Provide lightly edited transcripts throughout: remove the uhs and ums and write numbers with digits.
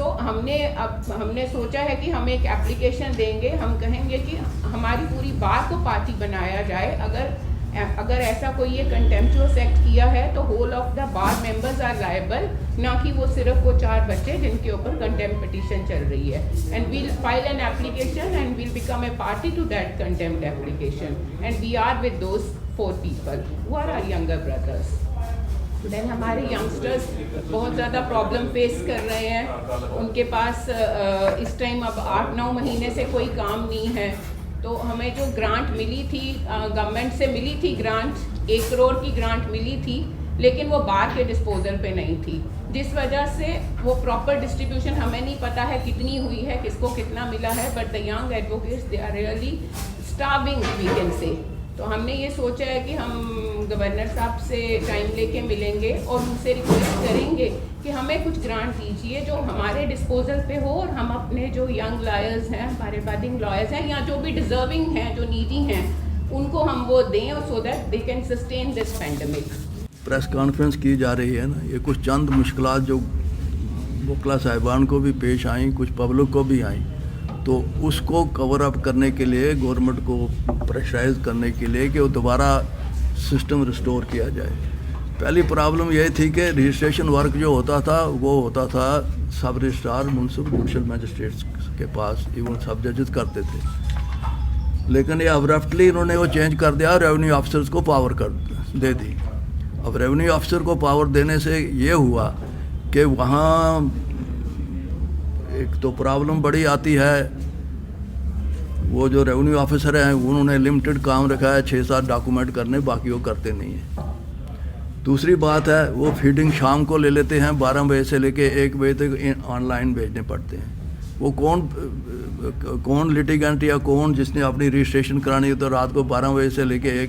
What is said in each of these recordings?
سو ہم نے سوچا ہے کہ ہم ایک اپلیکیشن دیں گے. ہم کہیں گے کہ ہماری پوری بار کو پارٹی بنایا جائے. اگر ایسا کوئی یہ کنٹمپچوس ایکٹ کیا ہے تو whole of the bar members are liable, نہ کہ وہ صرف وہ 4 بچے جن کے اوپر کنٹمپٹ پٹیشن چل رہی ہے. And we'll file an application and we'll become a party to that contempt application, and we are with those 4 people who are our younger brothers. Then ہمارے ینگسٹرز بہت زیادہ پرابلم فیس کر رہے ہیں. ان کے پاس اس ٹائم اب 8-9 مہینے سے کوئی کام نہیں ہے. تو ہمیں جو گرانٹ ملی تھی, گورنمنٹ سے ملی تھی گرانٹ, 1 کروڑ کی گرانٹ ملی تھی, لیکن وہ بار کے ڈسپوزل پہ نہیں تھی, جس وجہ سے وہ پراپر ڈسٹریبیوشن ہمیں نہیں پتہ ہے کتنی ہوئی ہے, کس کو کتنا ملا ہے. But the young advocates they are really strong we can say. تو ہم نے یہ سوچا ہے کہ ہم گورنر صاحب سے ٹائم لے کے ملیں گے اور ان سے ریکویسٹ کریں گے کہ ہمیں کچھ گرانٹ دیجیے جو ہمارے ڈسپوزل پہ ہو, اور ہم اپنے جو ینگ لائرز ہیں, ہمارے بڈنگ لائرز ہیں, یا جو بھی ڈیزرونگ ہیں, جو نیڈی ہیں, ان کو ہم وہ دیں, اور so that they can sustain this pandemic. Press conference کی جا رہی ہے نا, یہ کچھ چند مشکلات جو وکلا صاحبان کو بھی پیش آئیں, کچھ پبلک کو بھی آئیں, تو اس کو کور اپ کرنے کے لیے گورنمنٹ کو پریشرائز کرنے کے لیے کہ وہ دوبارہ سسٹم ریسٹور کیا جائے. پہلی پرابلم یہ تھی کہ رجسٹریشن ورک جو ہوتا تھا وہ ہوتا تھا سب رجسٹرار منصف جوڈیشل میجسٹریٹس کے پاس, ایون سب ججز کرتے تھے. لیکن یہ ابرپٹلی انہوں نے وہ چینج کر دیا, ریونیو آفیسرز کو پاور دے دی. اب ریونیو آفیسر کو پاور دینے سے یہ ہوا کہ وہاں ایک تو پرابلم بڑی آتی ہے, وہ جو ریونیو آفیسر ہیں انہوں نے لمیٹڈ کام رکھا ہے 6-7 ڈاکومنٹ کرنے, باقی وہ کرتے نہیں ہیں. دوسری بات ہے وہ فیڈنگ شام کو لے لیتے ہیں, 12 بجے سے لے کے 1 بجے تک آن لائن بھیجنے پڑتے ہیں. وہ کون لیٹیگنٹ یا کون جس نے اپنی رجسٹریشن کرانی ہے تو رات کو 12 بجے سے لے کے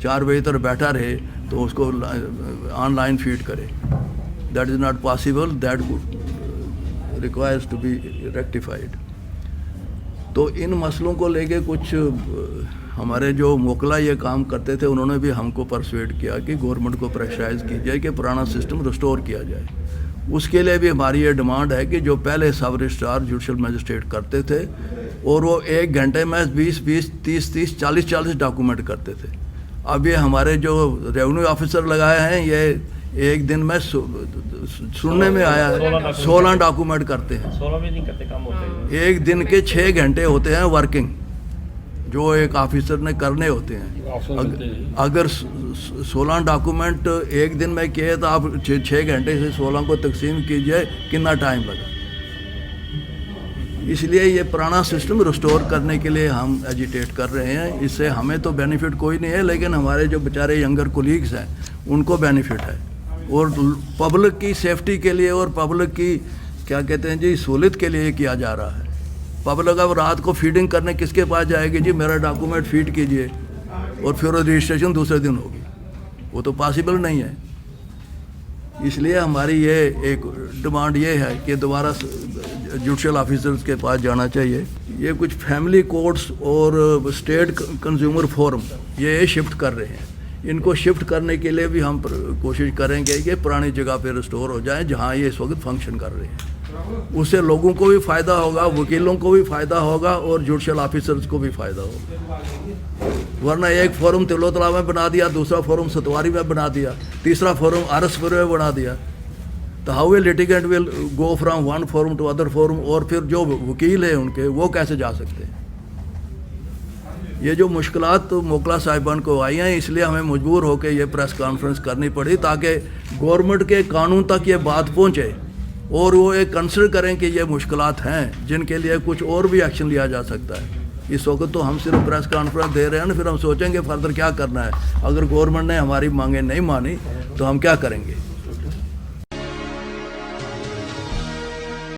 4 بجے تک بیٹھا رہے تو اس کو آن لائن فیڈ کرے. That is not possible, that requires to be rectified. تو ان مسئلوں کو لے کے کچھ ہمارے جو موکلا یہ کام کرتے تھے انہوں نے بھی ہم کو پرسویٹ کیا کہ گورنمنٹ کو پریشرائز کی جائے کہ پرانا سسٹم ریسٹور کیا جائے. اس کے لیے بھی ہماری یہ ڈیمانڈ ہے کہ جو پہلے سب رجسٹرار جوڈیشل میجسٹریٹ کرتے تھے اور وہ 1 گھنٹے میں 20 30 40 ڈاکومنٹ کرتے تھے, اب یہ ہمارے جو ریونیو آفیسر لگائے ہیں یہ 1 دن میں سننے میں آیا ہے 16 ڈاکومنٹ کرتے ہیں. 16 بھی نہیں کرتے, کام ہوتا ہے. 1 دن کے 6 گھنٹے ہوتے ہیں ورکنگ, جو ایک آفیسر نے کرنے ہوتے ہیں. اگر 16 ڈاکومنٹ 1 دن میں کیے تو آپ 6 گھنٹے سے 16 کو تقسیم کیجئے, کتنا ٹائم لگا. اس لیے یہ پرانا سسٹم ریسٹور کرنے کے لیے ہم ایجیٹیٹ کر رہے ہیں. اس سے ہمیں تو بینیفٹ کوئی نہیں ہے, لیکن ہمارے جو بیچارے ینگر کولیگز ہیں ان کو بینیفٹ ہے, اور پبلک کی سیفٹی کے لیے اور پبلک کی کیا کہتے ہیں جی سہولت کے لیے کیا جا رہا ہے. پبلک اب رات کو فیڈنگ کرنے کس کے پاس جائے گی جی میرا ڈاکومنٹ فیڈ کیجئے, اور پھر رجسٹریشن دوسرے دن ہوگی, وہ تو پاسبل نہیں ہے. اس لیے ہماری یہ ایک ڈیمانڈ یہ ہے کہ دوبارہ جوڈیشل آفیسرز کے پاس جانا چاہیے. یہ کچھ فیملی کورٹس اور اسٹیٹ کنزیومر فورم یہ شفٹ کر رہے ہیں, ان کو شفٹ کرنے کے لیے بھی ہم کوشش کریں گے کہ پرانی جگہ پہ ریسٹور ہو جائیں جہاں یہ اس وقت فنکشن کر رہے ہیں. اس سے لوگوں کو بھی فائدہ ہوگا, وکیلوں کو بھی فائدہ ہوگا, اور جوڈیشل آفیسرز کو بھی فائدہ ہوگا. ورنہ ایک فورم تلو تلا میں بنا دیا, دوسرا فورم ستواری میں بنا دیا, تیسرا فورم RS پور میں بنا دیا, تو how a litigant will go from one forum to other forum, اور پھر جو وکیل ہیں ان کے وہ کیسے جا سکتے ہیں. یہ جو مشکلات موکلا صاحبان کو آئی ہیں, اس لیے ہمیں مجبور ہو کے یہ پریس کانفرنس کرنی پڑی تاکہ گورنمنٹ کے قانون تک یہ بات پہنچے اور وہ ایک کنسیڈر کریں کہ یہ مشکلات ہیں جن کے لیے کچھ اور بھی ایکشن لیا جا سکتا ہے. اس وقت تو ہم صرف پریس کانفرنس دے رہے ہیں نا, پھر ہم سوچیں گے فردر کیا کرنا ہے. اگر گورنمنٹ نے ہماری مانگیں نہیں مانی تو ہم کیا کریں گے.